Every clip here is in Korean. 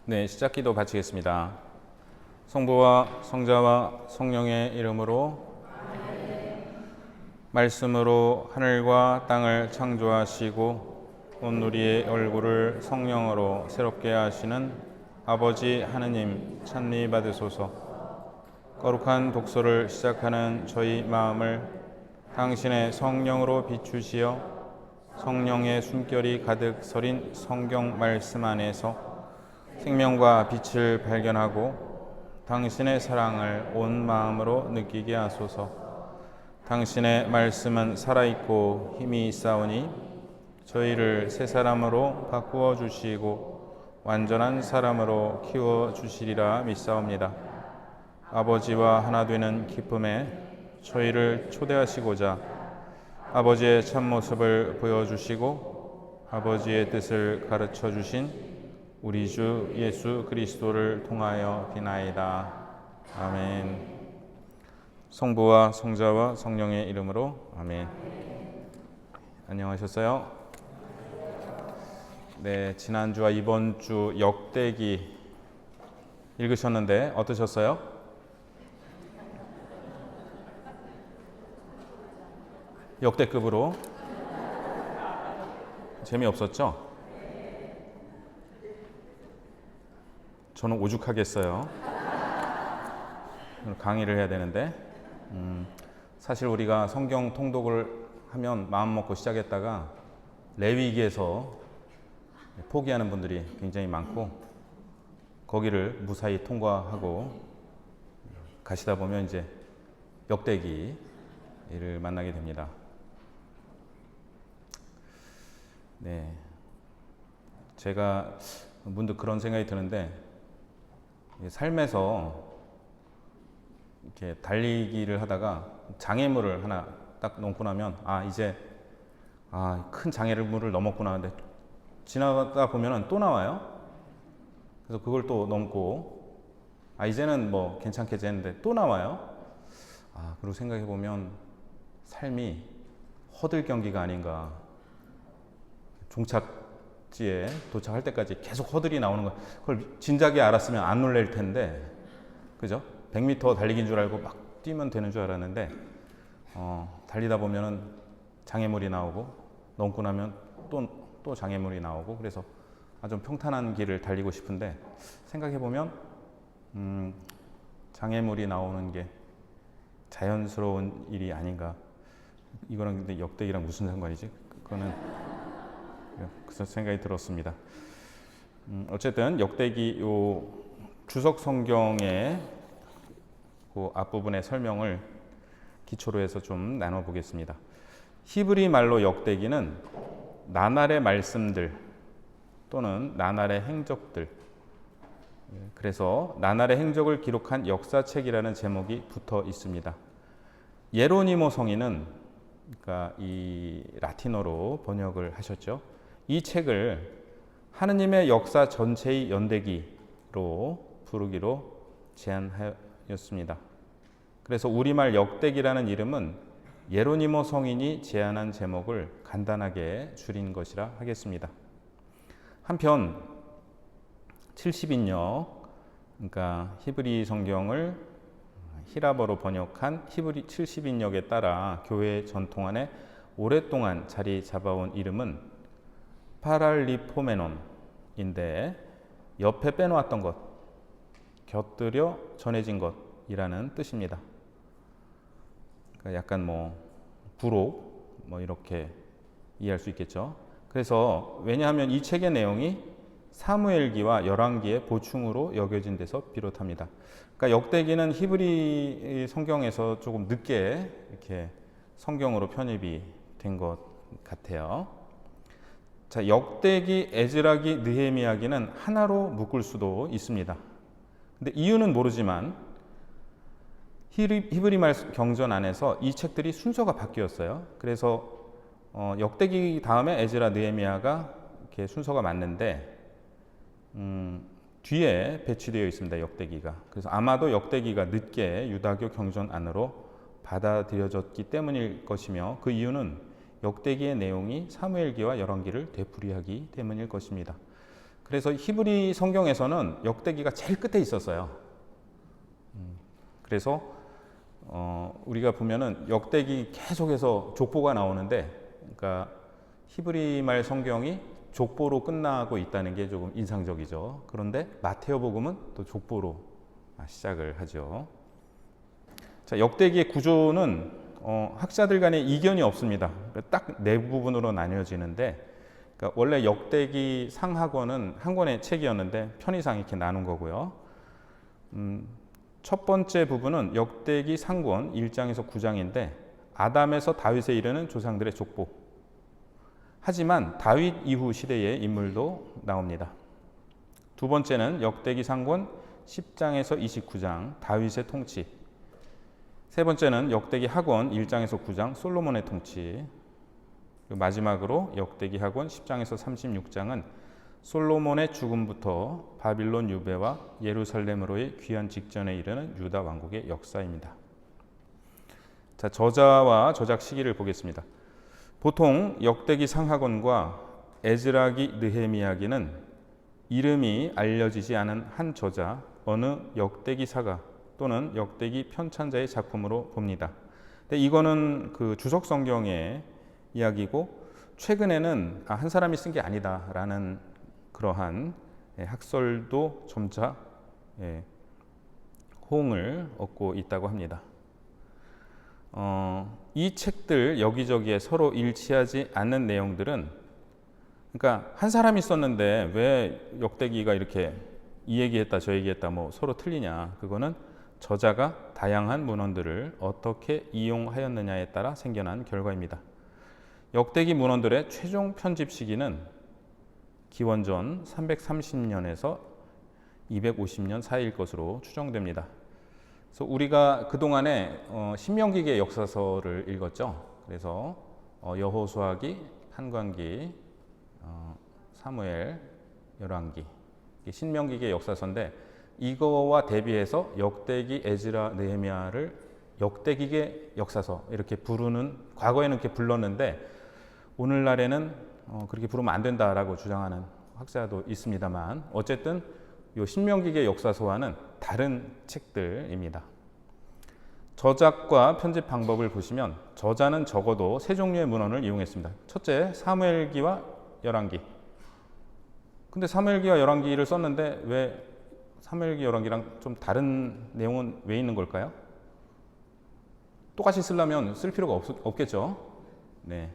네, 시작기도 바치겠습니다. 성부와 성자와 성령의 이름으로 말씀으로 하늘과 땅을 창조하시고 온 우리의 얼굴을 성령으로 새롭게 하시는 아버지 하느님 찬미 받으소서. 거룩한 독서를 시작하는 저희 마음을 당신의 성령으로 비추시어 성령의 숨결이 가득 서린 성경 말씀 안에서 생명과 빛을 발견하고 당신의 사랑을 온 마음으로 느끼게 하소서. 당신의 말씀은 살아있고 힘이 있사오니 저희를 새 사람으로 바꾸어 주시고 완전한 사람으로 키워 주시리라 믿사옵니다. 아버지와 하나 되는 기쁨에 저희를 초대하시고자 아버지의 참모습을 보여주시고 아버지의 뜻을 가르쳐 주신 우리 주 예수 그리스도를 통하여 비나이다. 아멘. 성부와 성자와 성령의 이름으로 아멘. 안녕하셨어요? 네, 지난주와 이번 주 역대기 읽으셨는데 어떠셨어요? 역대급으로 재미없었죠? 저는 오죽하겠어요. 강의를 해야 되는데 사실 우리가 성경 통독을 하면 마음 먹고 시작했다가 레위기에서 포기하는 분들이 굉장히 많고 거기를 무사히 통과하고 가시다 보면 이제 역대기를 만나게 됩니다. 네, 제가 문득 그런 생각이 드는데 삶에서 이렇게 달리기를 하다가 장애물을 하나 딱 넘고 나면 이제 큰 장애물을 넘었구나. 근데 지나가다 보면은 또 나와요. 그래서 그걸 또 넘고 이제는 뭐 괜찮게 되는데 또 나와요. 그리고 생각해 보면 삶이 허들 경기가 아닌가. 종착지에 도착할 때까지 계속 허들이 나오는 거. 그걸 진작에 알았으면 안 놀랄 텐데, 그죠? 100m 달리기인 줄 알고 막 뛰면 되는 줄 알았는데, 달리다 보면은 장애물이 나오고, 넘고 나면 또 장애물이 나오고, 그래서 좀 평탄한 길을 달리고 싶은데, 생각해 보면, 장애물이 나오는 게 자연스러운 일이 아닌가. 이거랑 근데 역대기랑 무슨 상관이지? 그거는 그 생각이 들었습니다. 어쨌든 역대기 요 주석 성경의 그 앞부분의 설명을 기초로 해서 좀 나눠보겠습니다. 히브리 말로 역대기는 나날의 말씀들 또는 나날의 행적들, 그래서 나날의 행적을 기록한 역사책이라는 제목이 붙어 있습니다. 예로니모 성인은 그러니까 이 라틴어로 번역을 하셨죠. 이 책을 하느님의 역사 전체의 연대기로 부르기로 제안하였습니다. 그래서 우리말 역대기라는 이름은 예로니모 성인이 제안한 제목을 간단하게 줄인 것이라 하겠습니다. 한편 70인역, 그러니까 히브리 성경을 히라버로 번역한 히브리 70인역에 따라 교회 전통 안에 오랫동안 자리 잡아온 이름은 파랄리포메논인데 옆에 빼놓았던 것, 곁들여 전해진 것이라는 뜻입니다. 그러니까 약간 부록 이렇게 이해할 수 있겠죠. 그래서 왜냐하면 이 책의 내용이 사무엘기와 열왕기의 보충으로 여겨진 데서 비롯합니다. 그러니까 역대기는 히브리 성경에서 조금 늦게 이렇게 성경으로 편입이 된 것 같아요. 자, 역대기, 에즈라기, 느헤미야기는 하나로 묶을 수도 있습니다. 근데 이유는 모르지만 히브리 말 경전 안에서 이 책들이 순서가 바뀌었어요. 그래서 역대기 다음에 에즈라, 느헤미야가 이렇게 순서가 맞는데 뒤에 배치되어 있습니다. 역대기가. 그래서 아마도 역대기가 늦게 유다교 경전 안으로 받아들여졌기 때문일 것이며 그 이유는 역대기의 내용이 사무엘기와 열왕기를 되풀이하기 때문일 것입니다. 그래서 히브리 성경에서는 역대기가 제일 끝에 있었어요. 그래서 우리가 보면은 역대기 계속해서 족보가 나오는데, 그러니까 히브리 말 성경이 족보로 끝나고 있다는 게 조금 인상적이죠. 그런데 마테오복음은 또 족보로 시작을 하죠. 자, 역대기의 구조는 학자들 간에 이견이 없습니다. 딱 네 부분으로 나뉘어지는데, 그러니까 원래 역대기 상하권은 한 권의 책이었는데 편의상 이렇게 나눈 거고요. 첫 번째 부분은 역대기 상권 1장에서 9장인데 아담에서 다윗에 이르는 조상들의 족보. 하지만 다윗 이후 시대의 인물도 나옵니다. 두 번째는 역대기 상권 10장에서 29장 다윗의 통치. 세 번째는 역대기 하권 1장에서 9장 솔로몬의 통치. 마지막으로 역대기 하권 10장에서 36장은 솔로몬의 죽음부터 바빌론 유배와 예루살렘으로의 귀환 직전에 이르는 유다 왕국의 역사입니다. 자, 저자와 저작 시기를 보겠습니다. 보통 역대기 상하권과 에즈라기 느헤미야기는 이름이 알려지지 않은 한 저자, 어느 역대기 사가 또는 역대기 편찬자의 작품으로 봅니다. 근데 이거는 그 주석 성경의 이야기고, 최근에는 한 사람이 쓴 게 아니다라는 그러한 학설도 점차 호응을 얻고 있다고 합니다. 이 책들 여기저기에 서로 일치하지 않는 내용들은, 그러니까 한 사람이 썼는데 왜 역대기가 이렇게 이 얘기했다 저 얘기했다 뭐 서로 틀리냐, 그거는 저자가 다양한 문헌들을 어떻게 이용하였느냐에 따라 생겨난 결과입니다. 역대기 문헌들의 최종 편집 시기는 기원전 330년에서 250년 사이일 것으로 추정됩니다. 그래서 우리가 그동안에 신명기의 역사서를 읽었죠. 그래서 여호수아기, 한관기, 사무엘, 열왕기, 신명기의 역사서인데, 이거와 대비해서 역대기, 에즈라, 느헤미야를 역대기의 역사서 이렇게 부르는, 과거에는 이렇게 불렀는데 오늘날에는 그렇게 부르면 안 된다라고 주장하는 학자도 있습니다만, 어쨌든 이 신명기의 역사서와는 다른 책들입니다. 저작과 편집 방법을 보시면 저자는 적어도 세 종류의 문헌을 이용했습니다. 첫째, 사무엘기와 열왕기. 근데 사무엘기와 열왕기를 썼는데 왜 사무엘기, 열왕기랑 좀 다른 내용은 왜 있는 걸까요? 똑같이 쓰려면 쓸 필요가 없겠죠. 네,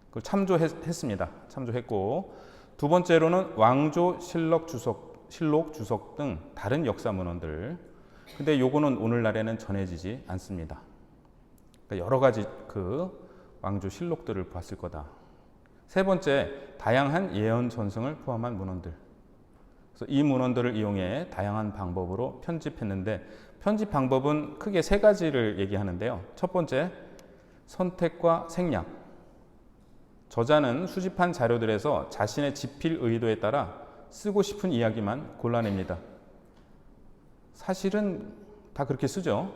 그걸 참조했습니다. 참조했고, 두 번째로는 왕조, 실록, 주석 등 다른 역사 문헌들. 근데 요거는 오늘날에는 전해지지 않습니다. 그러니까 여러 가지 그 왕조 실록들을 봤을 거다. 세 번째, 다양한 예언 전승을 포함한 문헌들. 그래서 이 문헌들을 이용해 다양한 방법으로 편집했는데, 편집 방법은 크게 세 가지를 얘기하는데요. 첫 번째, 선택과 생략. 저자는 수집한 자료들에서 자신의 집필 의도에 따라 쓰고 싶은 이야기만 골라냅니다. 사실은 다 그렇게 쓰죠.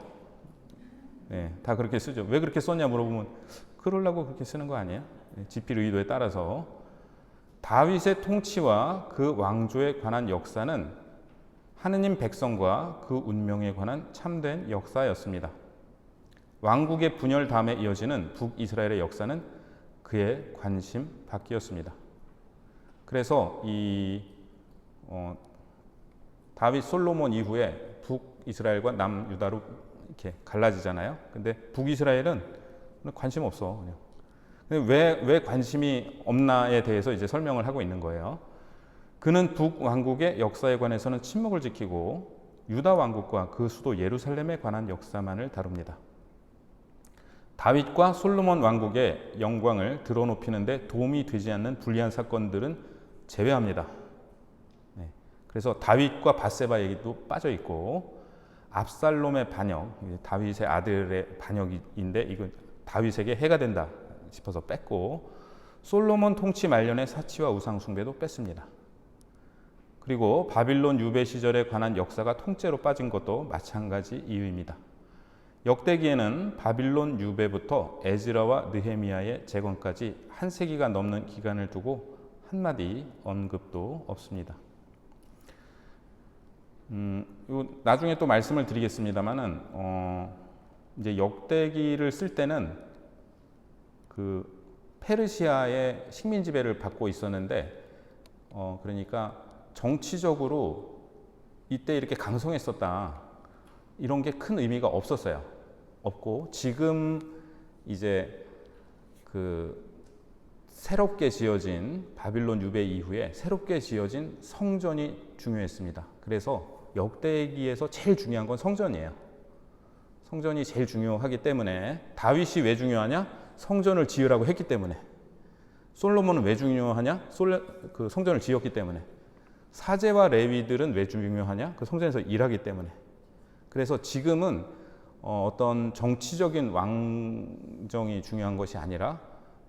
네, 다 그렇게 쓰죠. 왜 그렇게 썼냐 물어보면 그러려고 그렇게 쓰는 거 아니에요? 집필 의도에 따라서. 다윗의 통치와 그 왕조에 관한 역사는 하느님 백성과 그 운명에 관한 참된 역사였습니다. 왕국의 분열 다음에 이어지는 북이스라엘의 역사는 그의 관심 밖이었습니다. 그래서 이 다윗 솔로몬 이후에 북이스라엘과 남유다로 이렇게 갈라지잖아요. 근데 북이스라엘은 관심 없어. 그냥. 근데 왜 관심이 없나에 대해서 이제 설명을 하고 있는 거예요. 그는 북왕국의 역사에 관해서는 침묵을 지키고 유다 왕국과 그 수도 예루살렘에 관한 역사만을 다룹니다. 다윗과 솔로몬 왕국의 영광을 드러높이는데 도움이 되지 않는 불리한 사건들은 제외합니다. 네. 그래서 다윗과 밧세바 얘기도 빠져 있고, 압살롬의 반역, 다윗의 아들의 반역인데 이건 다윗에게 해가 된다 싶어서 뺐고, 솔로몬 통치 말년의 사치와 우상 숭배도 뺐습니다. 그리고 바빌론 유배 시절에 관한 역사가 통째로 빠진 것도 마찬가지 이유입니다. 역대기에는 바빌론 유배부터 에즈라와 느헤미야의 재건까지 한 세기가 넘는 기간을 두고 한마디 언급도 없습니다. 요 나중에 또 말씀을 드리겠습니다만은 이제 역대기를 쓸 때는 그 페르시아의 식민 지배를 받고 있었는데 그러니까 정치적으로 이때 이렇게 강성했었다 이런 게 큰 의미가 없었어요. 없고 지금 이제 그 새롭게 지어진 바빌론 유배 이후에 새롭게 지어진 성전이 중요했습니다. 그래서 역대기에서 제일 중요한 건 성전이에요. 성전이 제일 중요하기 때문에 다윗이 왜 중요하냐? 성전을 지으라고 했기 때문에. 솔로몬은 왜 중요하냐? 그 성전을 지었기 때문에. 사제와 레위들은 왜 중요하냐? 그 성전에서 일하기 때문에. 그래서 지금은 어떤 정치적인 왕정이 중요한 것이 아니라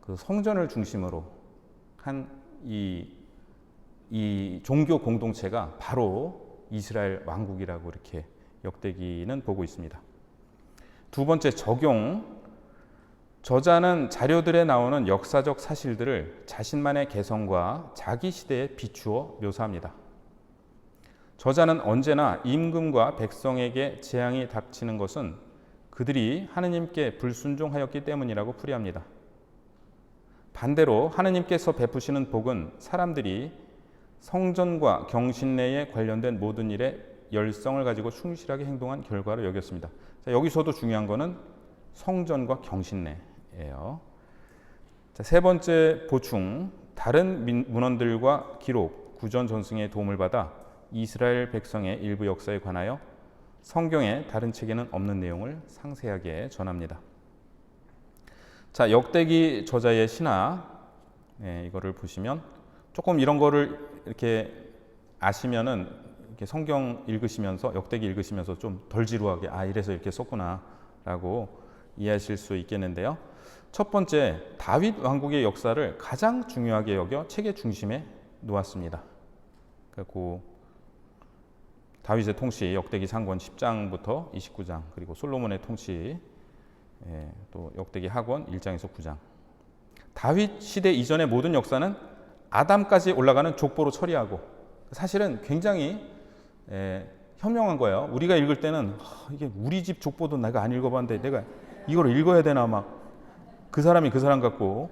그 성전을 중심으로 한 이 종교 공동체가 바로 이스라엘 왕국이라고 이렇게 역대기는 보고 있습니다. 두 번째 적용. 저자는 자료들에 나오는 역사적 사실들을 자신만의 개성과 자기 시대에 비추어 묘사합니다. 저자는 언제나 임금과 백성에게 재앙이 닥치는 것은 그들이 하느님께 불순종하였기 때문이라고 풀이합니다. 반대로 하느님께서 베푸시는 복은 사람들이 성전과 경신례에 관련된 모든 일에 열성을 가지고 충실하게 행동한 결과로 여겼습니다. 자, 여기서도 중요한 것은 성전과 경신례예요. 자, 세 번째 보충. 다른 문헌들과 기록, 구전 전승의 도움을 받아 이스라엘 백성의 일부 역사에 관하여 성경의 다른 책에는 없는 내용을 상세하게 전합니다. 자, 역대기 저자의 신학, 이거를 보시면 조금 이런 거를 이렇게 아시면은 이렇게 성경 읽으시면서 역대기 읽으시면서 좀 덜 지루하게 이래서 이렇게 썼구나라고 이해하실 수 있겠는데요. 첫 번째, 다윗 왕국의 역사를 가장 중요하게 여겨 책의 중심에 놓았습니다. 그리고 다윗의 통치, 역대기 상권 10장부터 29장, 그리고 솔로몬의 통치, 또 역대기 하권 1장에서 9장. 다윗 시대 이전의 모든 역사는 아담까지 올라가는 족보로 처리하고 사실은 굉장히 현명한 거예요. 우리가 읽을 때는 이게 우리 집 족보도 내가 안 읽어봤는데 내가 이걸 읽어야 되나 막 그 사람이 그 사람 같고.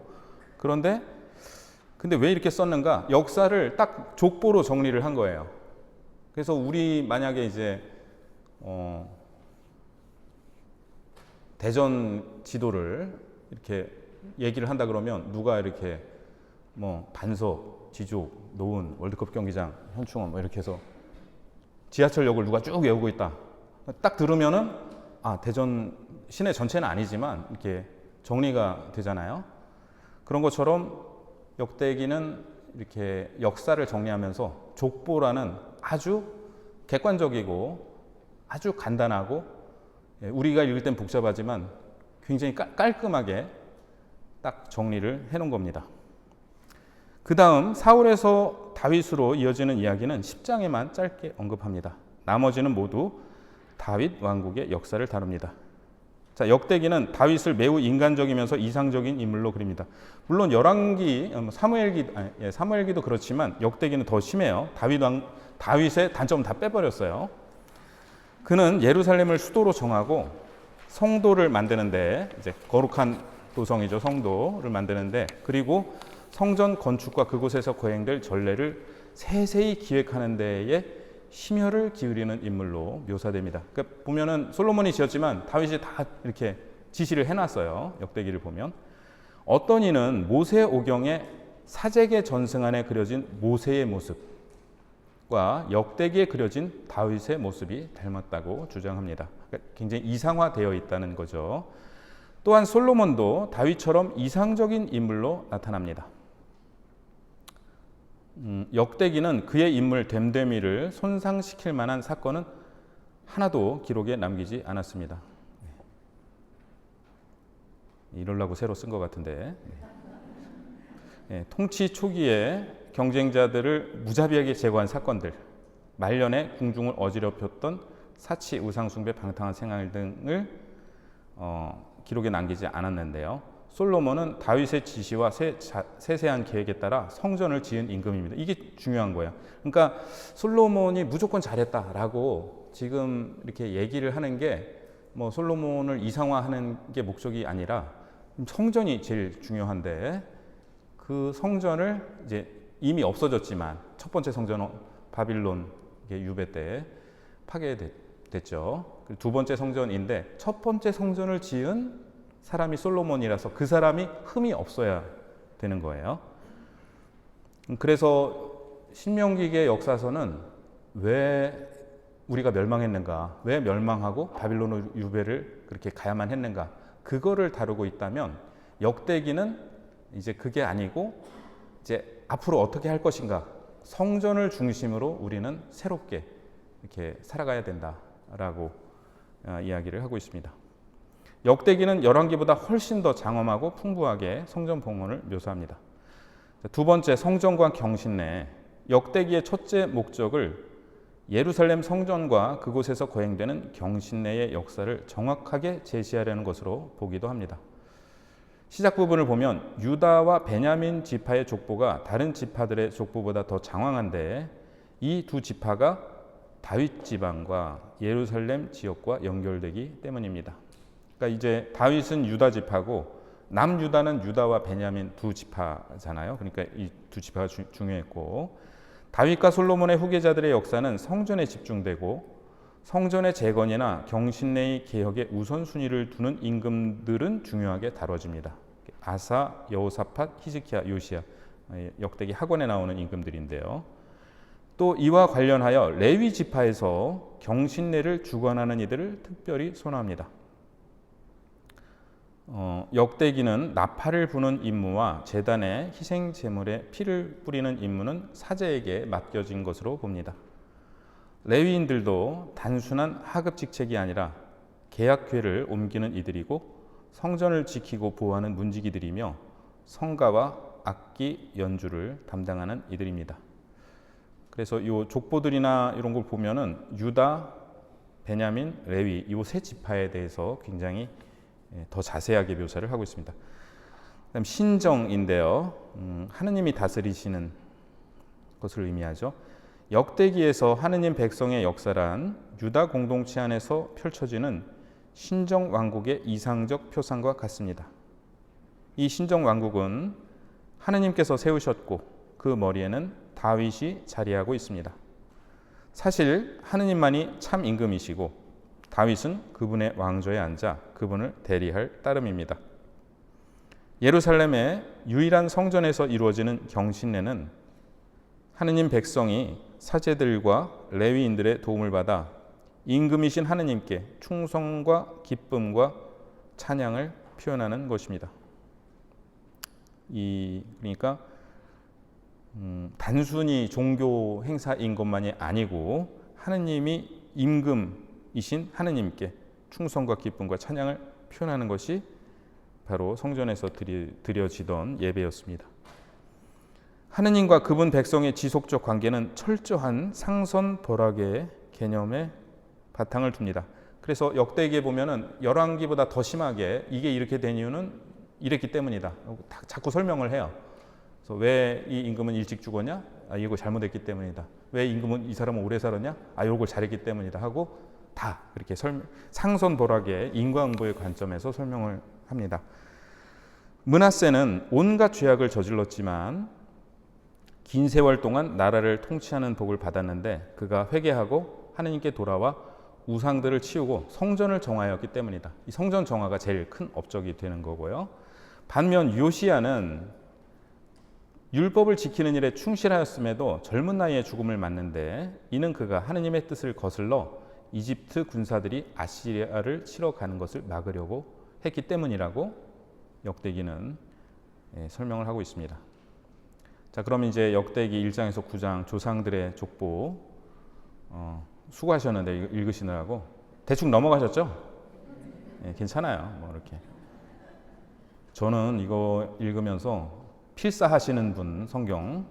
그런데 근데 왜 이렇게 썼는가? 역사를 딱 족보로 정리를 한 거예요. 그래서 우리 만약에 이제 대전 지도를 이렇게 얘기를 한다 그러면 누가 이렇게 뭐 반석, 지족, 노은, 월드컵 경기장, 현충원 뭐 이렇게 해서 지하철역을 누가 쭉 외우고 있다. 딱 들으면은 대전 시내 전체는 아니지만 이렇게 정리가 되잖아요. 그런 것처럼 역대기는 이렇게 역사를 정리하면서 족보라는 아주 객관적이고 아주 간단하고 우리가 읽을 땐 복잡하지만 굉장히 깔끔하게 딱 정리를 해놓은 겁니다. 그 다음 사울에서 다윗으로 이어지는 이야기는 10장에만 짧게 언급합니다. 나머지는 모두 다윗 왕국의 역사를 다룹니다. 자, 역대기는 다윗을 매우 인간적이면서 이상적인 인물로 그립니다. 물론 열왕기, 사무엘기도 그렇지만 역대기는 더 심해요. 다윗의 단점은 다 빼버렸어요. 그는 예루살렘을 수도로 정하고 성도를 만드는데, 이제 거룩한 도성이죠, 성도를 만드는데, 그리고 성전 건축과 그곳에서 거행될 전례를 세세히 기획하는 데에 심혈을 기울이는 인물로 묘사됩니다. 그러니까 보면은 솔로몬이 지었지만 다윗이 다 이렇게 지시를 해놨어요. 역대기를 보면 어떤 이는 모세 오경의 사제계 전승안에 그려진 모세의 모습과 역대기에 그려진 다윗의 모습이 닮았다고 주장합니다. 그러니까 굉장히 이상화되어 있다는 거죠. 또한 솔로몬도 다윗처럼 이상적인 인물로 나타납니다. 역대기는 그의 인물 됨됨이를 손상시킬 만한 사건은 하나도 기록에 남기지 않았습니다. 이러려고 새로 쓴 것 같은데. 통치 초기에 경쟁자들을 무자비하게 제거한 사건들, 말년에 궁중을 어지럽혔던 사치, 우상숭배, 방탕한 생활 등을 기록에 남기지 않았는데요. 솔로몬은 다윗의 지시와 세세한 계획에 따라 성전을 지은 임금입니다. 이게 중요한 거예요. 그러니까 솔로몬이 무조건 잘했다라고 지금 이렇게 얘기를 하는 게 뭐 솔로몬을 이상화하는 게 목적이 아니라 성전이 제일 중요한데 그 성전을 이제 이미 없어졌지만 첫 번째 성전은 바빌론 유배 때 파괴됐죠. 두 번째 성전인데 첫 번째 성전을 지은 사람이 솔로몬이라서 그 사람이 흠이 없어야 되는 거예요. 그래서 신명기의 역사서는 왜 우리가 멸망했는가, 왜 멸망하고 바빌론 유배를 그렇게 가야만 했는가, 그거를 다루고 있다면 역대기는 이제 그게 아니고 이제 앞으로 어떻게 할 것인가, 성전을 중심으로 우리는 새롭게 이렇게 살아가야 된다라고 이야기를 하고 있습니다. 역대기는 열왕기보다 훨씬 더 장엄하고 풍부하게 성전 봉헌을 묘사합니다. 두 번째, 성전과 경신내. 역대기의 첫째 목적을 예루살렘 성전과 그곳에서 거행되는 경신내의 역사를 정확하게 제시하려는 것으로 보기도 합니다. 시작 부분을 보면 유다와 베냐민 지파의 족보가 다른 지파들의 족보보다 더 장황한데 이 두 지파가 다윗 지방과 예루살렘 지역과 연결되기 때문입니다. 그러니까 이제 다윗은 유다 지파고 남유다는 유다와 베냐민 두 지파잖아요. 그러니까 이 두 지파가 중요했고, 다윗과 솔로몬의 후계자들의 역사는 성전에 집중되고 성전의 재건이나 경신내의 개혁에 우선순위를 두는 임금들은 중요하게 다뤄집니다. 아사, 여호사밧, 히스기야, 요시야, 역대기 학원에 나오는 임금들인데요. 또 이와 관련하여 레위 지파에서 경신내를 주관하는 이들을 특별히 선호합니다. 역대기는 나팔을 부는 임무와 제단에 희생 제물에 피를 뿌리는 임무는 사제에게 맡겨진 것으로 봅니다. 레위인들도 단순한 하급 직책이 아니라 계약궤를 옮기는 이들이고 성전을 지키고 보호하는 문지기들이며 성가와 악기 연주를 담당하는 이들입니다. 그래서 이 족보들이나 이런 걸 보면은 유다, 베냐민, 레위 이 세 지파에 대해서 굉장히 더 자세하게 묘사를 하고 있습니다. 그다음 신정인데요. 하느님이 다스리시는 것을 의미하죠. 역대기에서 하느님 백성의 역사란 유다 공동체 안에서 펼쳐지는 신정 왕국의 이상적 표상과 같습니다. 이 신정 왕국은 하느님께서 세우셨고 그 머리에는 다윗이 자리하고 있습니다. 사실 하느님만이 참 임금이시고 다윗은 그분의 왕좌에 앉아 그분을 대리할 따름입니다. 예루살렘의 유일한 성전에서 이루어지는 경신례는 하느님 백성이 사제들과 레위인들의 도움을 받아 임금이신 하느님께 충성과 기쁨과 찬양을 표현하는 것입니다. 그러니까 단순히 종교 행사인 것만이 아니고 하느님이 임금이신 하느님께 충성과 기쁨과 찬양을 표현하는 것이 바로 성전에서 드려지던 예배였습니다. 하느님과 그분 백성의 지속적 관계는 철저한 상선벌악의 개념에 바탕을 둡니다. 그래서 역대기에 보면은 열왕기보다 더 심하게 이게 이렇게 된 이유는 이랬기 때문이다. 자꾸 설명을 해요. 그래서 왜 이 임금은 일찍 죽었냐? 이거 잘못했기 때문이다. 왜 임금은 이 사람은 오래 살았냐? 이걸 잘했기 때문이다 하고 다 그렇게 상선벌악의 인과응보의 관점에서 설명을 합니다. 므낫세는 온갖 죄악을 저질렀지만 긴 세월 동안 나라를 통치하는 복을 받았는데 그가 회개하고 하느님께 돌아와 우상들을 치우고 성전을 정화하였기 때문이다. 이 성전 정화가 제일 큰 업적이 되는 거고요. 반면 요시야는 율법을 지키는 일에 충실하였음에도 젊은 나이에 죽음을 맞는데 이는 그가 하느님의 뜻을 거슬러 이집트 군사들이 아시리아를 치러 가는 것을 막으려고 했기 때문이라고 역대기는 설명을 하고 있습니다. 자, 그럼 이제 역대기 1장에서 9장 조상들의 족보 수고하셨는데 읽으시느라고 대충 넘어가셨죠? 괜찮아요. 뭐 이렇게 저는 이거 읽으면서 필사하시는 분 성경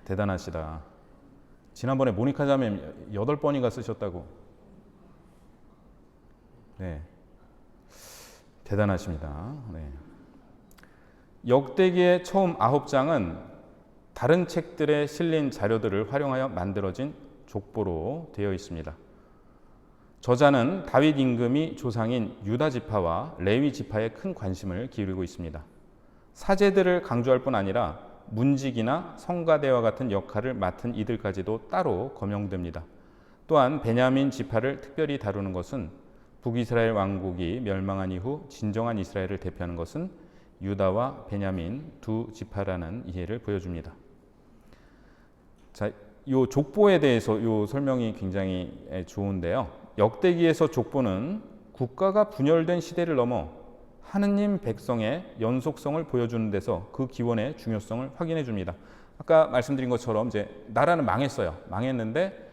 대단하시다. 지난번에 모니카 자매 8번인가 쓰셨다고. 네, 대단하십니다. 네. 역대기의 처음 9장은 다른 책들에 실린 자료들을 활용하여 만들어진 족보로 되어 있습니다. 저자는 다윗 임금이 조상인 유다 지파와 레위 지파에 큰 관심을 기울이고 있습니다. 사제들을 강조할 뿐 아니라 문직이나 성가대와 같은 역할을 맡은 이들까지도 따로 거명됩니다. 또한 베냐민 지파를 특별히 다루는 것은 북이스라엘 왕국이 멸망한 이후 진정한 이스라엘을 대표하는 것은 유다와 베냐민 두 지파라는 이해를 보여줍니다. 자, 이 족보에 대해서 이 설명이 굉장히 좋은데요. 역대기에서 족보는 국가가 분열된 시대를 넘어 하느님 백성의 연속성을 보여주는 데서 그 기원의 중요성을 확인해 줍니다. 아까 말씀드린 것처럼 이제 나라는 망했어요. 망했는데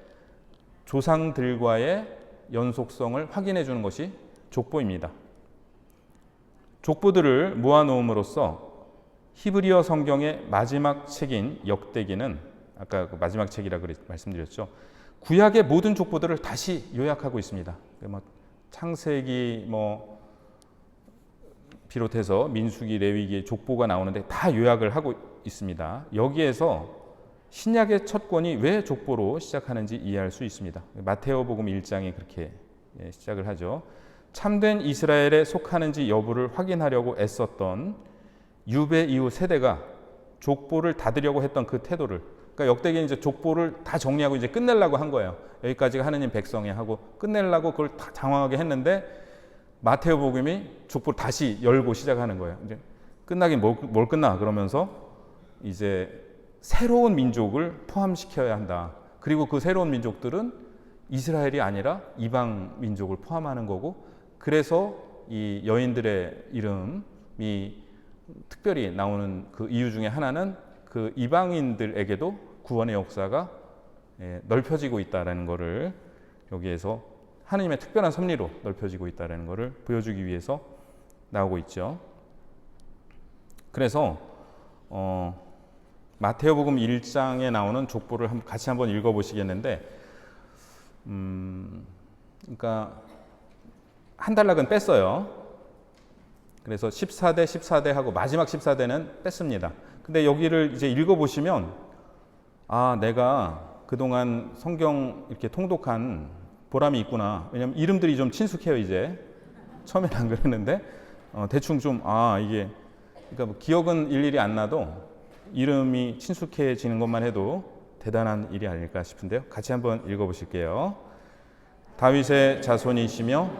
조상들과의 연속성을 확인해 주는 것이 족보입니다. 족보들을 모아놓음으로써 히브리어 성경의 마지막 책인 역대기는 아까 그 마지막 책이라 말씀드렸죠. 구약의 모든 족보들을 다시 요약하고 있습니다. 창세기 비롯해서 민수기, 레위기의 족보가 나오는데 다 요약을 하고 있습니다. 여기에서 신약의 첫 권이 왜 족보로 시작하는지 이해할 수 있습니다. 마테오복음 1장이 그렇게 시작을 하죠. 참된 이스라엘에 속하는지 여부를 확인하려고 애썼던 유배 이후 세대가 족보를 닫으려고 했던 그 태도를, 그러니까 역대기는 이제 족보를 다 정리하고 이제 끝내려고 한 거예요. 여기까지가 하느님 백성이 하고 끝내려고 그걸 다 장황하게 했는데 마테오복음이 족보를 다시 열고 시작하는 거예요. 이제 끝나긴 뭘 끝나 그러면서 이제 새로운 민족을 포함시켜야 한다. 그리고 그 새로운 민족들은 이스라엘이 아니라 이방 민족을 포함하는 거고, 그래서 이 여인들의 이름이 특별히 나오는 그 이유 중에 하나는 그 이방인들에게도 구원의 역사가 넓혀지고 있다는 것을 여기에서 하느님의 특별한 섭리로 넓혀지고 있다는 것을 보여주기 위해서 나오고 있죠. 그래서 마테오복음 1장에 나오는 족보를 같이 한번 읽어보시겠는데, 그러니까 한 단락은 뺐어요. 그래서 14대 하고 마지막 14대는 뺐습니다. 근데 여기를 이제 읽어보시면 내가 그동안 성경 이렇게 통독한 보람이 있구나. 왜냐면 이름들이 좀 친숙해요. 이제 처음엔 안 그랬는데 대충 좀 이게 그러니까 기억은 일일이 안 나도 이름이 친숙해지는 것만 해도 대단한 일이 아닐까 싶은데요. 같이 한번 읽어보실게요. 다윗의 자손이시며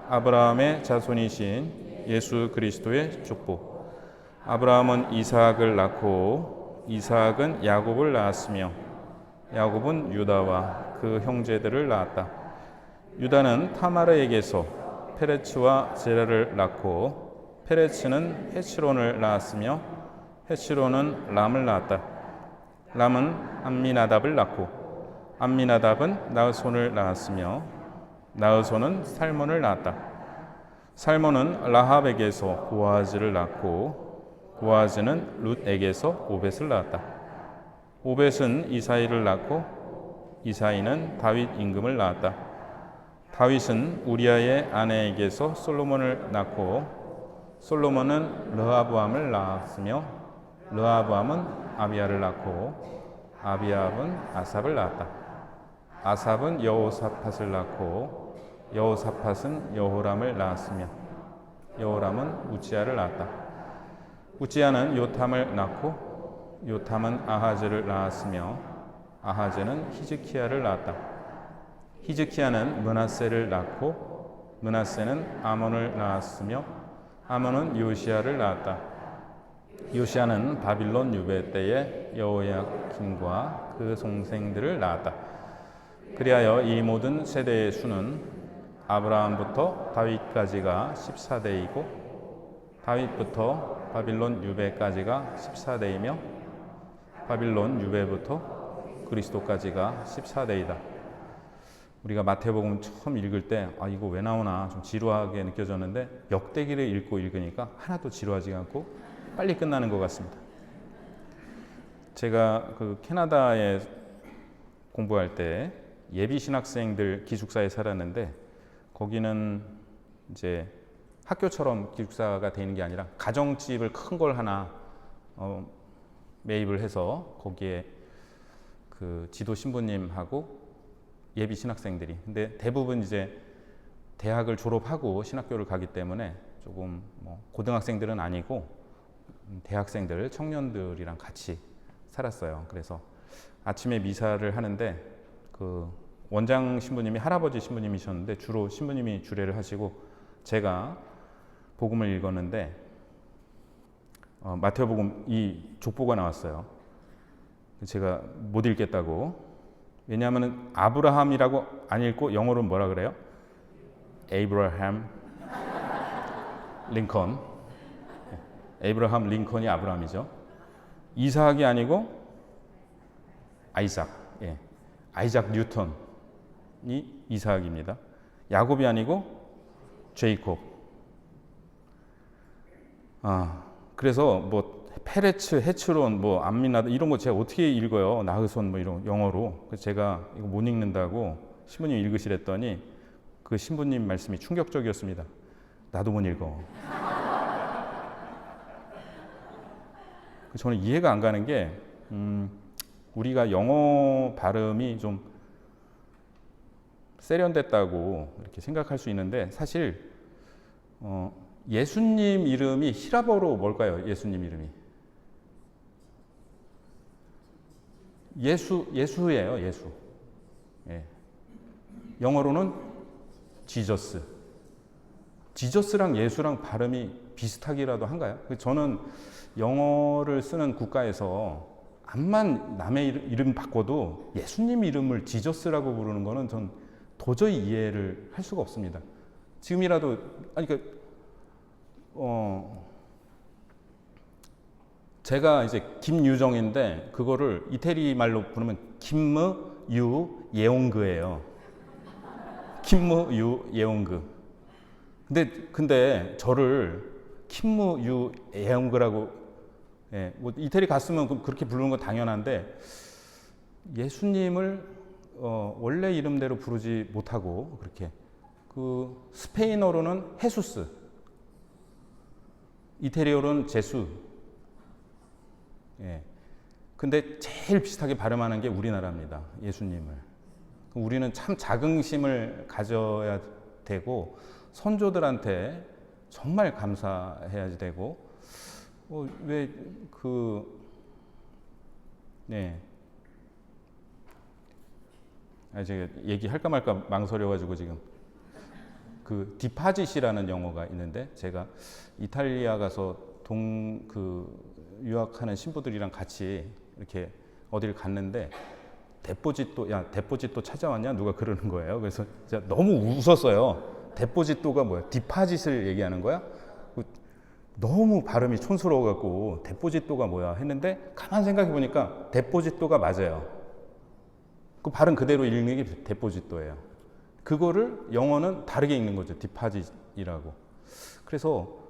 아브라함의 자손이신 예수 그리스도의 족보. 아브라함은 이삭을 낳고 이삭은 야곱을 낳았으며 야곱은 유다와 그 형제들을 낳았다. 유다는 타마르에게서 페레츠와 제라를 낳고 페레츠는 헤스론을 낳았으며 헤스론은 람을 낳았다. 람은 암미나답을 낳고 암미나답은 나흐손을 낳았으며 나흐손은 살몬을 낳았다. 살몬은 라합에게서 보아즈를 낳고 보아즈는 룻에게서 오벳을 낳았다. 오벳은 이사이를 낳고 이사이는 다윗 임금을 낳았다. 다윗은 우리아의 아내에게서 솔로몬을 낳고 솔로몬은 르하브암을 낳았으며 르하브암은 아비야를 낳고 아비압은 아삽을 낳았다. 아삽은 여호사밧을 낳고 여호사밧은 여호람을 낳았으며 여호람은 우지야를 낳았다. 우지야는 요탐을 낳고 요탐은 아하즈를 낳았으며 아하즈는 히즈키야를 낳았다. 히즈키야는 므낫세를 낳고 므낫세는 아몬을 낳았으며 아몬은 요시야를 낳았다. 요시야는 바빌론 유배 때에 여호야김과 그 동생들을 낳았다. 그리하여 이 모든 세대의 수는 아브라함부터 다윗까지가 14대이고 다윗부터 바빌론 유배까지가 14대이며 바빌론 유배부터 그리스도까지가 14대이다. 우리가 마태복음 처음 읽을 때 이거 왜 나오나 좀 지루하게 느껴졌는데 역대기를 읽고 읽으니까 하나도 지루하지 않고 빨리 끝나는 것 같습니다. 제가 그 캐나다에 공부할 때 예비 신학생들 기숙사에 살았는데 거기는 이제 학교처럼 기숙사가 되는 게 아니라 가정집을 큰 걸 하나 매입을 해서 거기에 그 지도 신부님하고 예비 신학생들이, 근데 대부분 이제 대학을 졸업하고 신학교를 가기 때문에 조금 뭐 고등학생들은 아니고 대학생들, 청년들이랑 같이 살았어요. 그래서 아침에 미사를 하는데 그 원장 신부님이 할아버지 신부님이셨는데 주로 신부님이 주례를 하시고 제가 복음을 읽었는데 마태복음 이 족보가 나왔어요. 제가 못 읽겠다고. 왜냐하면 아브라함이라고 안 읽고 영어로 뭐라 그래요? 에이브라함 링컨. 에이브라함 링컨이 아브라함이죠. 이삭이 아니고 아이삭. 예. 아이작 뉴턴이 이삭입니다. 야곱이 아니고 제이콥. 그래서 뭐 페레츠, 헤츠론, 뭐 암미나드 이런 거 제가 어떻게 읽어요? 나흐손 뭐 이런 영어로. 그래서 제가 이거 못 읽는다고 신부님 읽으시랬더니 그 신부님 말씀이 충격적이었습니다. 나도 못 읽어. 저는 이해가 안 가는 게 우리가 영어 발음이 좀 세련됐다고 이렇게 생각할 수 있는데 사실 예수님 이름이 히라버로 뭘까요? 예수님 이름이 예수예요. 예수. 예. 영어로는 지저스. 지저스랑 예수랑 발음이 비슷하기라도 한가요? 저는 영어를 쓰는 국가에서 암만 남의 이름 바꿔도 예수님 이름을 지저스라고 부르는 거는 전 도저히 이해를 할 수가 없습니다. 지금이라도 제가 이제 김유정인데 그거를 이태리 말로 부르면 김무 유 예옹그예요. 김무 유 예옹그. 근데 저를 김무 유 예옹그라고, 예, 뭐 이태리 갔으면 그렇게 부르는 건 당연한데 예수님을 원래 이름대로 부르지 못하고 그렇게 그 스페인어로는 헤수스, 이태리어로는 제수. 예. 근데 제일 비슷하게 발음하는 게 우리나라입니다. 예수님을. 우리는 참 자긍심을 가져야 되고 선조들한테 정말 감사해야 되고 제가 얘기할까 말까 망설여가지고 지금 그 디파짓이라는 영어가 있는데 제가 이탈리아 가서 유학하는 신부들이랑 같이 이렇게 어디를 갔는데 데포짓도 찾아왔냐 누가 그러는 거예요. 그래서 제가 너무 웃었어요. 데포짓도가 뭐야? 디파짓을 얘기하는 거야? 너무 발음이 촌스러워갖고 데포짓도가 뭐야 했는데 가만 생각해 보니까 데포짓도가 맞아요. 그 발음 그대로 읽는 게 데포짓도예요. 그거를 영어는 다르게 읽는 거죠. 디파짓이라고. 그래서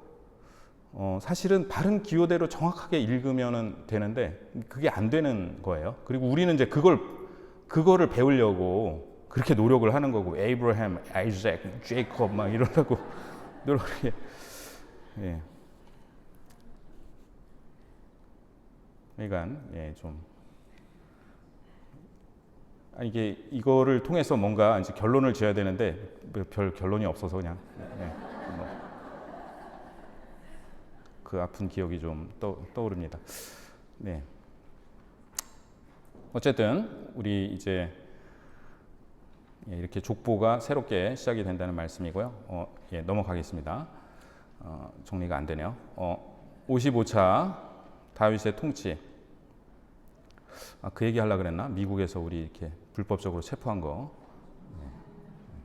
사실은 발음 기호대로 정확하게 읽으면 되는데 그게 안 되는 거예요. 그리고 우리는 이제 그거를 배우려고 그렇게 노력을 하는 거고 에이브라함, 아이작, 제이콥 막 이러려고 노력을. 예. 그러니까 이거를 통해서 뭔가 이제 결론을 지어야 되는데 별 결론이 없어서 그냥 그 아픈 기억이 좀 떠오릅니다. 네. 어쨌든 우리 이제 이렇게 족보가 새롭게 시작이 된다는 말씀이고요. 넘어가겠습니다. 정리가 안 되네요. 55차 다윗의 통치. 그 얘기 하려고 그랬나? 미국에서 우리 이렇게 불법적으로 체포한 거.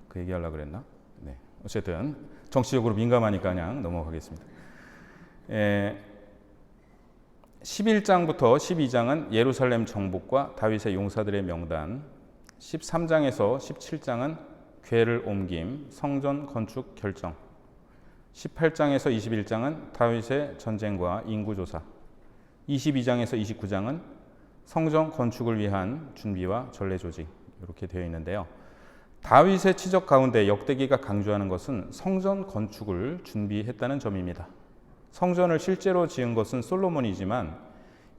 그 얘기 하려고 그랬나? 네. 어쨌든 정치적으로 민감하니까 그냥 넘어가겠습니다. 11장부터 12장은 예루살렘 정복과 다윗의 용사들의 명단, 13장에서 17장은 궤를 옮김, 성전 건축 결정, 18장에서 21장은 다윗의 전쟁과 인구조사, 22장에서 29장은 성전 건축을 위한 준비와 전례 조직 이렇게 되어 있는데요. 다윗의 치적 가운데 역대기가 강조하는 것은 성전 건축을 준비했다는 점입니다. 성전을 실제로 지은 것은 솔로몬이지만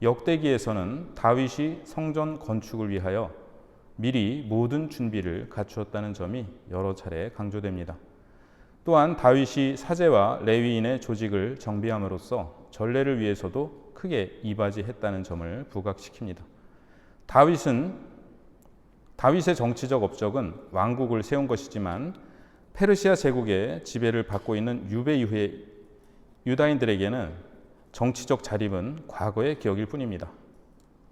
역대기에서는 다윗이 성전 건축을 위하여 미리 모든 준비를 갖추었다는 점이 여러 차례 강조됩니다. 또한 다윗이 사제와 레위인의 조직을 정비함으로써 전례를 위해서도 크게 이바지했다는 점을 부각시킵니다. 다윗의 정치적 업적은 왕국을 세운 것이지만 페르시아 제국의 지배를 받고 있는 유배 이후의 유다인들에게는 정치적 자립은 과거의 기억일 뿐입니다.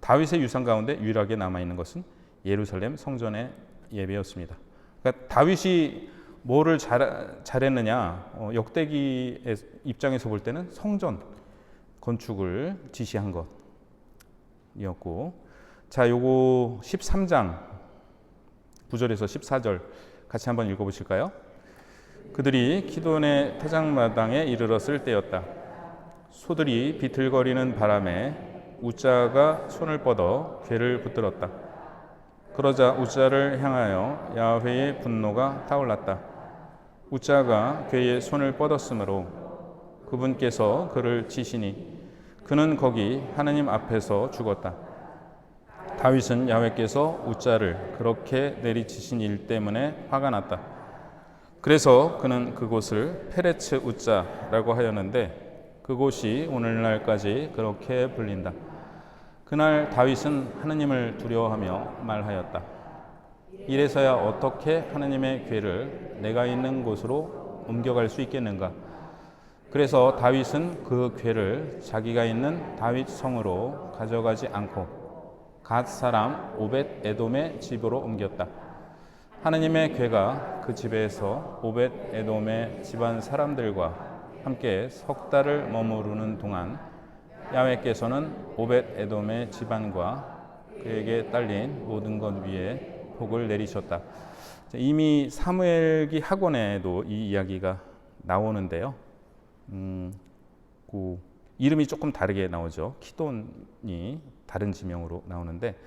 다윗의 유산 가운데 유일하게 남아있는 것은 예루살렘 성전의 예배였습니다. 그러니까 다윗이 뭐를 잘했느냐, 역대기의 입장에서 볼 때는 성전 건축을 지시한 것이었고, 자, 요거 13장 9절에서 14절 같이 한번 읽어보실까요? 그들이 기돈의 타작마당에 이르렀을 때였다. 소들이 비틀거리는 바람에 우짜가 손을 뻗어 괴를 붙들었다. 그러자 우짜를 향하여 야훼의 분노가 타올랐다. 우짜가 괴의 손을 뻗었으므로 그분께서 그를 치시니 그는 거기 하느님 앞에서 죽었다. 다윗은 야훼께서 우짜를 그렇게 내리치신 일 때문에 화가 났다. 그래서 그는 그곳을 페레츠 우짜라고 하였는데 그곳이 오늘날까지 그렇게 불린다. 그날 다윗은 하느님을 두려워하며 말하였다. 이래서야 어떻게 하느님의 궤를 내가 있는 곳으로 옮겨갈 수 있겠는가? 그래서 다윗은 그 궤를 자기가 있는 다윗 성으로 가져가지 않고 갓 사람 오벳 에돔의 집으로 옮겼다. 하느님의 궤가 그 집에서 오벳 에돔의 집안 사람들과 함께 석 달을 머무르는 동안 야훼께서는 오벳 에돔의 집안과 그에게 딸린 모든 것 위에 복을 내리셨다. 이미 사무엘기 학원에도 이 이야기가 나오는데요. 그 이름이 조금 다르게 나오죠. 키돈이 다른 지명으로 나오는데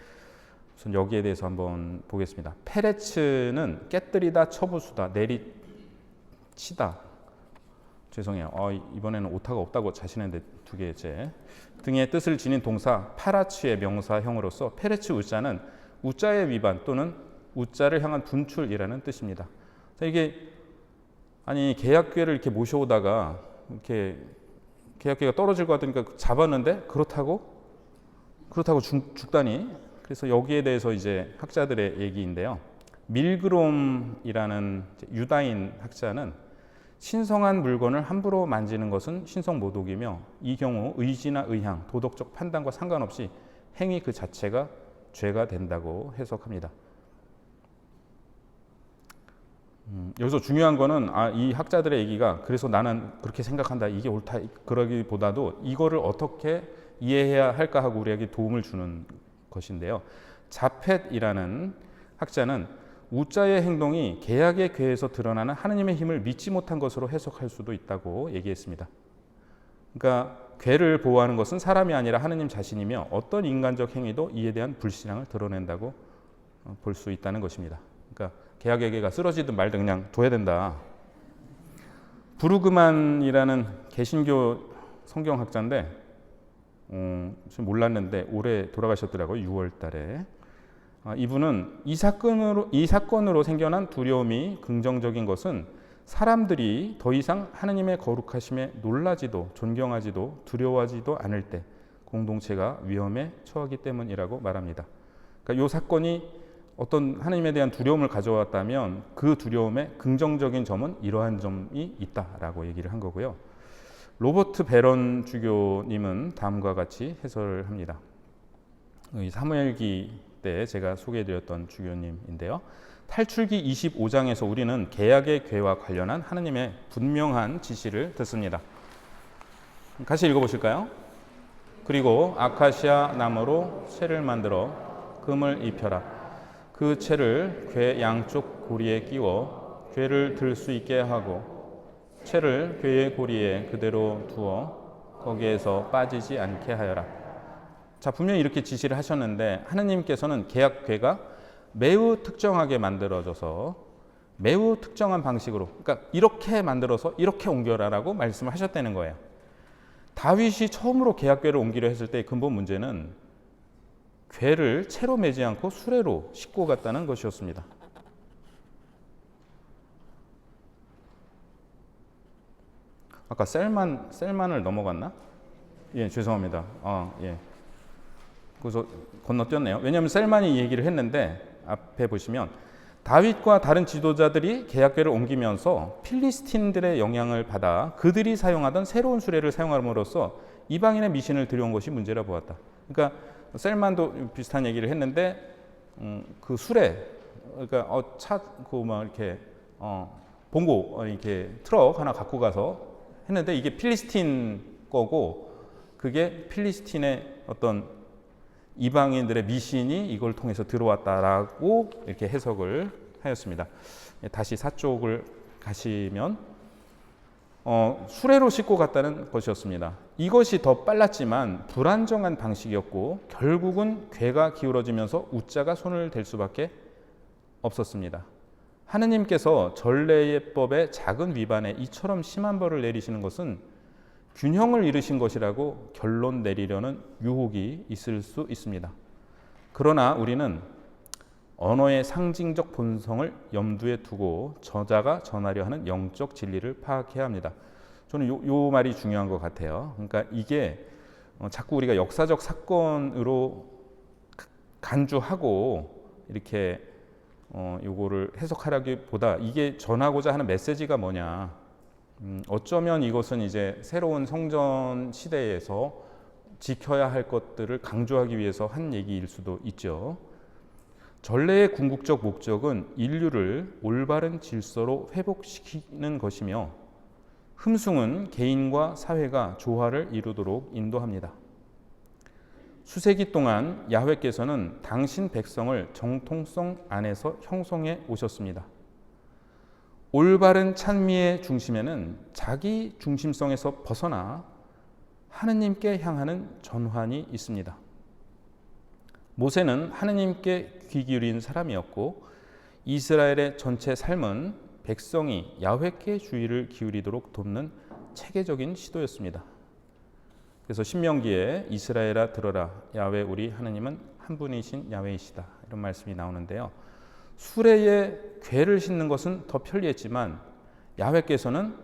우선 여기에 대해서 한번 보겠습니다. 페레츠는 깨뜨리다, 쳐부수다, 내리치다. 죄송해요. 이번에는 오타가 없다고 자신했는데 두 개째. 등의 뜻을 지닌 동사 파라츠의 명사형으로서 페레츠 우자는 우자의 위반 또는 우자를 향한 분출이라는 뜻입니다. 자, 이게 계약궤를 이렇게 모셔오다가 이렇게 계약궤가 떨어질 것 같으니까 잡았는데 그렇다고 죽다니. 그래서 여기에 대해서 이제 학자들의 얘기인데요. 밀그롬이라는 유다인 학자는 신성한 물건을 함부로 만지는 것은 신성모독이며 이 경우 의지나 의향, 도덕적 판단과 상관없이 행위 그 자체가 죄가 된다고 해석합니다. 여기서 중요한 거는 이 학자들의 얘기가 그래서 나는 그렇게 생각한다, 이게 옳다 그러기보다도 이거를 어떻게 이해해야 할까 하고 우리에게 도움을 주는 것인데요. 자펫이라는 학자는 우자의 행동이 계약의 궤에서 드러나는 하느님의 힘을 믿지 못한 것으로 해석할 수도 있다고 얘기했습니다. 그러니까 궤를 보호하는 것은 사람이 아니라 하느님 자신이며 어떤 인간적 행위도 이에 대한 불신앙을 드러낸다고 볼 수 있다는 것입니다. 그러니까 계약의 궤가 쓰러지든 말든 그냥 둬야 된다. 부르그만이라는 개신교 성경학자인데 좀 몰랐는데 올해 돌아가셨더라고요. 6월 달에. 이분은 이 사건으로 생겨난 두려움이 긍정적인 것은 사람들이 더 이상 하느님의 거룩하심에 놀라지도 존경하지도 두려워하지도 않을 때 공동체가 위험에 처하기 때문이라고 말합니다. 그러니까 이 사건이 어떤 하느님에 대한 두려움을 가져왔다면 그 두려움의 긍정적인 점은 이러한 점이 있다라고 얘기를 한 거고요. 로버트 베런 주교님은 다음과 같이 해설을 합니다. 사무엘기 때 제가 소개해드렸던 주교님인데요. 탈출기 25장에서 우리는 계약의 궤와 관련한 하느님의 분명한 지시를 듣습니다. 같이 읽어보실까요? 그리고 아카시아 나무로 채를 만들어 금을 입혀라. 그 채를 궤 양쪽 고리에 끼워 궤를 들 수 있게 하고 채를 궤의 고리에 그대로 두어 거기에서 빠지지 않게 하여라. 자, 분명히 이렇게 지시를 하셨는데 하느님께서는 계약궤가 매우 특정하게 만들어져서 매우 특정한 방식으로, 그러니까 이렇게 만들어서 이렇게 옮겨라라고 말씀을 하셨다는 거예요. 다윗이 처음으로 계약궤를 옮기려 했을 때의 근본 문제는 궤를 채로 매지 않고 수레로 싣고 갔다는 것이었습니다. 아까 셀만을 넘어갔나? 예, 죄송합니다. 예. 그래서 건너뛰었네요. 왜냐하면 셀만이 이 얘기를 했는데 앞에 보시면 다윗과 다른 지도자들이 계약궤를 옮기면서 필리스틴들의 영향을 받아 그들이 사용하던 새로운 수레를 사용함으로써 이방인의 미신을 들여온 것이 문제라 보았다. 그러니까 셀만도 비슷한 얘기를 했는데 그 수레, 그러니까 막 이렇게 봉고 이렇게 트럭 하나 갖고 가서 했는데 이게 필리스틴 거고 그게 필리스틴의 어떤 이방인들의 미신이 이걸 통해서 들어왔다라고 이렇게 해석을 하였습니다. 다시 4쪽을 가시면 수레로 싣고 갔다는 것이었습니다. 이것이 더 빨랐지만 불안정한 방식이었고 결국은 궤가 기울어지면서 우자가 손을 댈 수밖에 없었습니다. 하느님께서 전례예법의 작은 위반에 이처럼 심한 벌을 내리시는 것은 균형을 잃으신 것이라고 결론 내리려는 유혹이 있을 수 있습니다. 그러나 우리는 언어의 상징적 본성을 염두에 두고 저자가 전하려 하는 영적 진리를 파악해야 합니다. 저는 요 말이 중요한 것 같아요. 그러니까 이게 자꾸 우리가 역사적 사건으로 간주하고 이렇게 요거를 해석하라기보다 이게 전하고자 하는 메시지가 뭐냐. 어쩌면 이것은 이제 새로운 성전 시대에서 지켜야 할 것들을 강조하기 위해서 한 얘기일 수도 있죠. 전례의 궁극적 목적은 인류를 올바른 질서로 회복시키는 것이며 흠숭은 개인과 사회가 조화를 이루도록 인도합니다. 수세기 동안 야훼께서는 당신 백성을 정통성 안에서 형성해 오셨습니다. 올바른 찬미의 중심에는 자기 중심성에서 벗어나 하느님께 향하는 전환이 있습니다. 모세는 하느님께 귀 기울인 사람이었고 이스라엘의 전체 삶은 백성이 야훼께 주의를 기울이도록 돕는 체계적인 시도였습니다. 그래서 신명기에 이스라엘아 들어라 야훼 우리 하느님은 한 분이신 야훼이시다 이런 말씀이 나오는데요. 수레에 궤를 싣는 것은 더 편리했지만 야훼께서는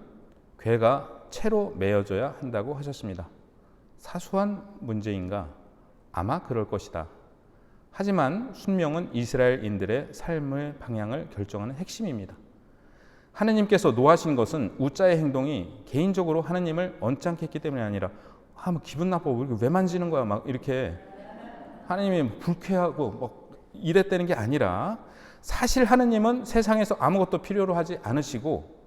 궤가 채로 메어져야 한다고 하셨습니다. 사소한 문제인가? 아마 그럴 것이다. 하지만 순명은 이스라엘인들의 삶의 방향을 결정하는 핵심입니다. 하느님께서 노하신 것은 우자의 행동이 개인적으로 하느님을 언짢게 했기 때문이 아니라 뭐 기분 나빠 왜 만지는 거야 막 이렇게 하느님이 불쾌하고 막 이랬다는 게 아니라 사실 하느님은 세상에서 아무것도 필요로 하지 않으시고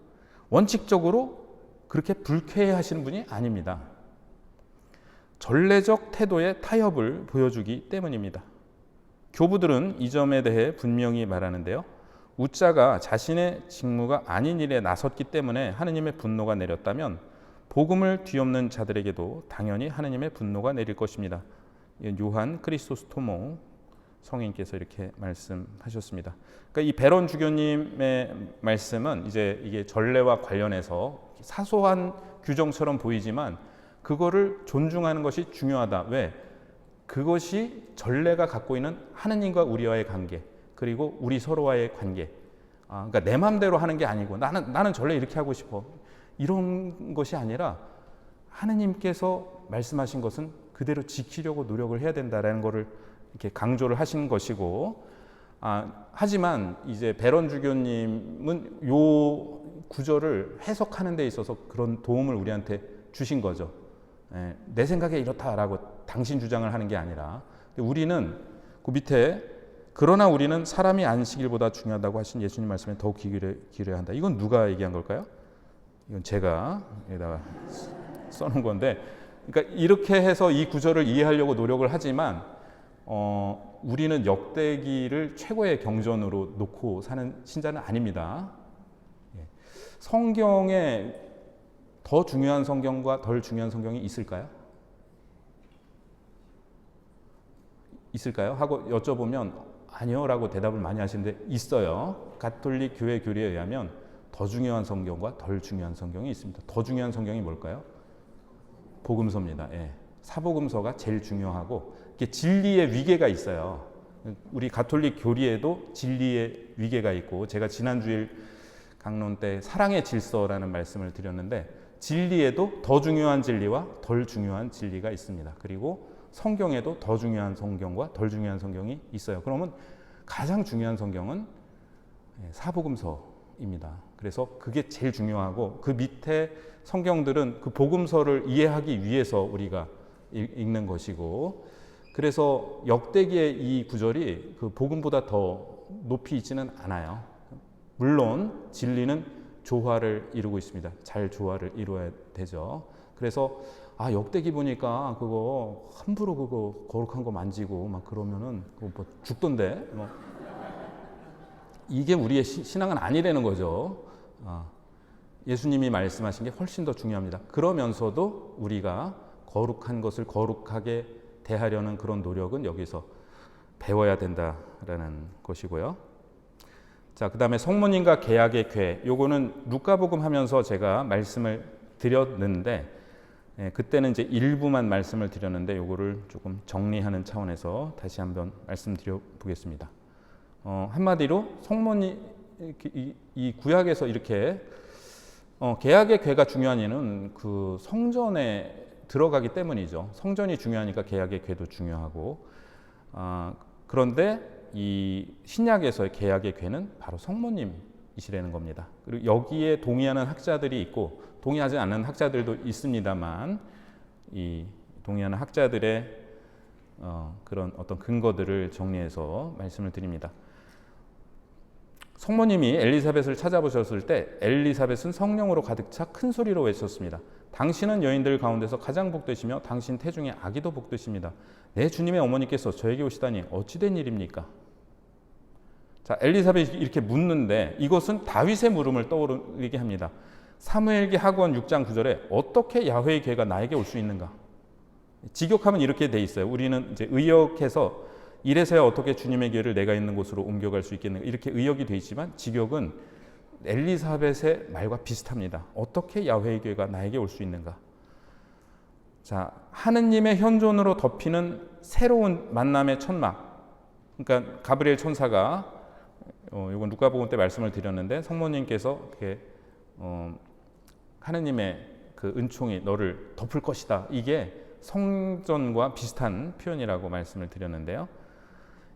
원칙적으로 그렇게 불쾌해하시는 분이 아닙니다. 전례적 태도의 타협을 보여주기 때문입니다. 교부들은 이 점에 대해 분명히 말하는데요. 우자가 자신의 직무가 아닌 일에 나섰기 때문에 하느님의 분노가 내렸다면 복음을 뒤엎는 자들에게도 당연히 하느님의 분노가 내릴 것입니다. 요한 크리소스토모 성인께서 이렇게 말씀하셨습니다. 그러니까 이 베론 주교님의 말씀은 이제 이게 전례와 관련해서 사소한 규정처럼 보이지만 그거를 존중하는 것이 중요하다. 왜? 그것이 전례가 갖고 있는 하느님과 우리와의 관계, 그리고 우리 서로와의 관계. 그러니까 내 마음대로 하는 게 아니고 나는 전례 이렇게 하고 싶어. 이런 것이 아니라 하느님께서 말씀하신 것은 그대로 지키려고 노력을 해야 된다라는 것을 이렇게 강조를 하신 것이고, 하지만 이제 베론 주교님은 요 구절을 해석하는 데 있어서 그런 도움을 우리한테 주신 거죠. 내 생각에 이렇다라고 당신 주장을 하는 게 아니라 우리는 그 밑에 그러나 우리는 사람이 안식일보다 중요하다고 하신 예수님 말씀에 더욱 귀 기울여야 한다. 이건 누가 얘기한 걸까요? 이건 제가 여기다가 써놓은 건데, 그러니까 이렇게 해서 이 구절을 이해하려고 노력을 하지만 우리는 역대기를 최고의 경전으로 놓고 사는 신자는 아닙니다. 성경에 더 중요한 성경과 덜 중요한 성경이 있을까요? 있을까요? 하고 여쭤보면 아니요라고 대답을 많이 하시는데 있어요. 가톨릭 교회 교리에 의하면 더 중요한 성경과 덜 중요한 성경이 있습니다. 더 중요한 성경이 뭘까요? 복음서입니다. 예. 사복음서가 제일 중요하고 이게 진리의 위계가 있어요. 우리 가톨릭 교리에도 진리의 위계가 있고 제가 지난 주일 강론 때 사랑의 질서라는 말씀을 드렸는데 진리에도 더 중요한 진리와 덜 중요한 진리가 있습니다. 그리고 성경에도 더 중요한 성경과 덜 중요한 성경이 있어요. 그러면 가장 중요한 성경은 사복음서입니다. 그래서 그게 제일 중요하고 그 밑에 성경들은 그 복음서를 이해하기 위해서 우리가 읽는 것이고 그래서 역대기의 이 구절이 그 복음보다 더 높이 있지는 않아요. 물론 진리는 조화를 이루고 있습니다. 잘 조화를 이루어야 되죠. 그래서 역대기 보니까 그거 함부로 그거 거룩한 거 만지고 막 그러면은 뭐 죽던데 뭐 이게 우리의 신앙은 아니라는 거죠. 예수님이 말씀하신 게 훨씬 더 중요합니다. 그러면서도 우리가 거룩한 것을 거룩하게 대하려는 그런 노력은 여기서 배워야 된다라는 것이고요. 자, 그다음에 성모님과 계약의 궤. 요거는 누가복음 하면서 제가 말씀을 드렸는데 그때는 이제 일부만 말씀을 드렸는데 요거를 조금 정리하는 차원에서 다시 한번 말씀드려 보겠습니다. 한마디로 성모님 이 구약에서 이렇게 계약의 궤가 중요한 이유는 그 성전에 들어가기 때문이죠. 성전이 중요하니까 계약의 궤도 중요하고 그런데 이 신약에서의 계약의 궤는 바로 성모님이시라는 겁니다. 그리고 여기에 동의하는 학자들이 있고 동의하지 않는 학자들도 있습니다만 이 동의하는 학자들의 그런 어떤 근거들을 정리해서 말씀을 드립니다. 성모님이 엘리사벳을 찾아보셨을 때 엘리사벳은 성령으로 가득 차 큰 소리로 외쳤습니다. 당신은 여인들 가운데서 가장 복되시며 당신 태중에 아기도 복되십니다. 내 주님의 어머니께서 저에게 오시다니 어찌된 일입니까? 자, 엘리사벳이 이렇게 묻는데 이것은 다윗의 물음을 떠오르게 합니다. 사무엘기 하권 6장 9절에 어떻게 야훼의 궤가 나에게 올 수 있는가? 직역하면 이렇게 돼 있어요. 우리는 이제 의역해서 이래서야 어떻게 주님의 궤를 내가 있는 곳으로 옮겨갈 수 있겠는가 이렇게 의역이 돼 있지만 직역은 엘리사벳의 말과 비슷합니다. 어떻게 야훼의 궤가 나에게 올 수 있는가? 자, 하느님의 현존으로 덮이는 새로운 만남의 천막. 그러니까 가브리엘 천사가 이건 누가복음 때 말씀을 드렸는데 성모님께서 하느님의 그 은총이 너를 덮을 것이다. 이게 성전과 비슷한 표현이라고 말씀을 드렸는데요.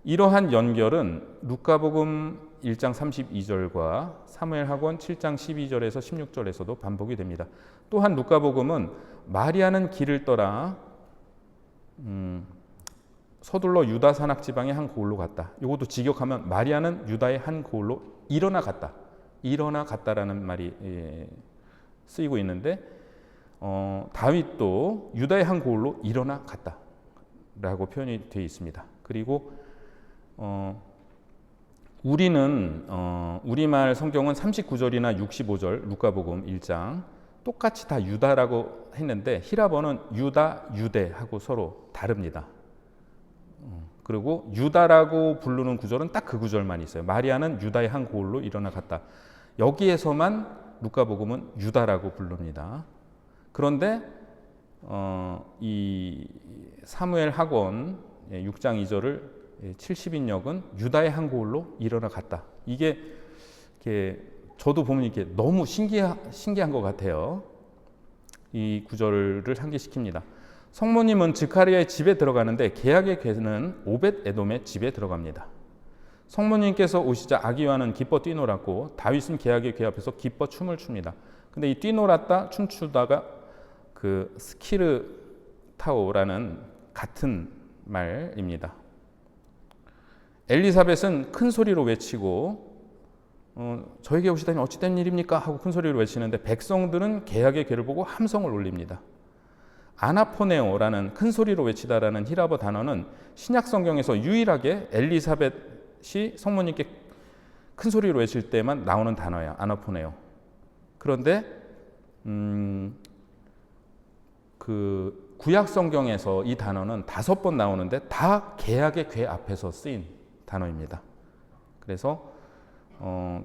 이러한 연결은 누가복음 1장 32절과 사무엘하권 7장 12절에서 16절에서도 반복이 됩니다. 또한 누가복음은 마리아는 길을 떠나 서둘러 유다 산악 지방의 한 고을로 갔다. 이것도 직역하면 마리아는 유다의 한 고을로 일어나 갔다. 일어나 갔다라는 말이 쓰이고 있는데 다윗도 유다의 한 고을로 일어나 갔다라고 표현이 되어 있습니다. 그리고 우리는 우리말 성경은 39절이나 65절 누가복음 1장 똑같이 다 유다라고 했는데 히라버는 유다, 유대하고 서로 다릅니다. 그리고 유다라고 부르는 구절은 딱 그 구절만 있어요. 마리아는 유다의 한 고을로 일어나 갔다. 여기에서만 누가복음은 유다라고 부릅니다. 그런데 이 사무엘 하권 6장 2절을 70인역은 유다의 한 고을로 일어나 갔다. 이게 저도 보면 이렇게 너무 신기한 것 같아요. 이 구절을 상기시킵니다. 성모님은 스가랴의 집에 들어가는데 계약의 궤는 오벳 에돔의 집에 들어갑니다. 성모님께서 오시자 아기와는 기뻐 뛰놀았고 다윗은 계약의 궤 앞에서 기뻐 춤을 춥니다. 근데 이 뛰놀았다 춤추다가 그 스키르타오라는 같은 말입니다. 엘리사벳은 큰 소리로 외치고 저에게 오시다니 어찌된 일입니까? 하고 큰 소리로 외치는데 백성들은 계약의 궤를 보고 함성을 올립니다. 아나포네오라는 큰 소리로 외치다라는 히라버 단어는 신약 성경에서 유일하게 엘리사벳이 성모님께 큰 소리로 외칠 때만 나오는 단어예요. 아나포네오. 그런데 그 구약 성경에서 이 단어는 5번 나오는데 다 계약의 궤 앞에서 쓰인 단어입니다. 그래서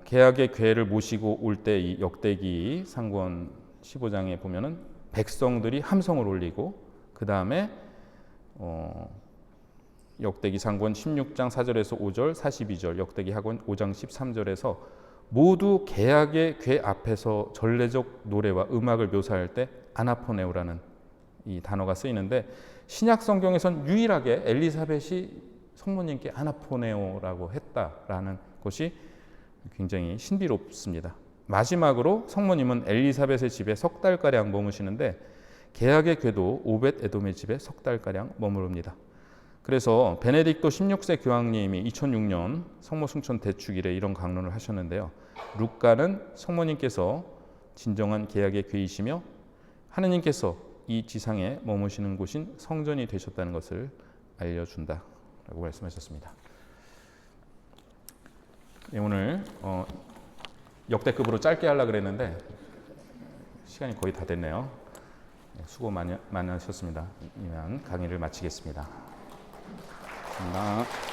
계약의 궤를 모시고 올 때 이 역대기 상권 15장에 보면은 백성들이 함성을 올리고 그 다음에 역대기 상권 16장 4절에서 5절, 42절, 역대기 하권 5장 13절에서 모두 계약의 궤 앞에서 전례적 노래와 음악을 묘사할 때 아나포네오라는 이 단어가 쓰이는데 신약 성경에선 유일하게 엘리사벳이 성모님께 아나포네오라고 했다라는 것이 굉장히 신비롭습니다. 마지막으로 성모님은 엘리사벳의 집에 석 달가량 머무시는데 계약의 궤도 오벳 에돔의 집에 석 달가량 머무릅니다. 그래서 베네딕토 16세 교황님이 2006년 성모 승천 대축일에 이런 강론을 하셨는데요. 루카는 성모님께서 진정한 계약의 궤이시며 하느님께서 이 지상에 머무시는 곳인 성전이 되셨다는 것을 알려준다라고 말씀하셨습니다. 네, 오늘 역대급으로 짧게 하려고 그랬는데 시간이 거의 다 됐네요. 수고 많이 하셨습니다. 이만 강의를 마치겠습니다. 감사합니다.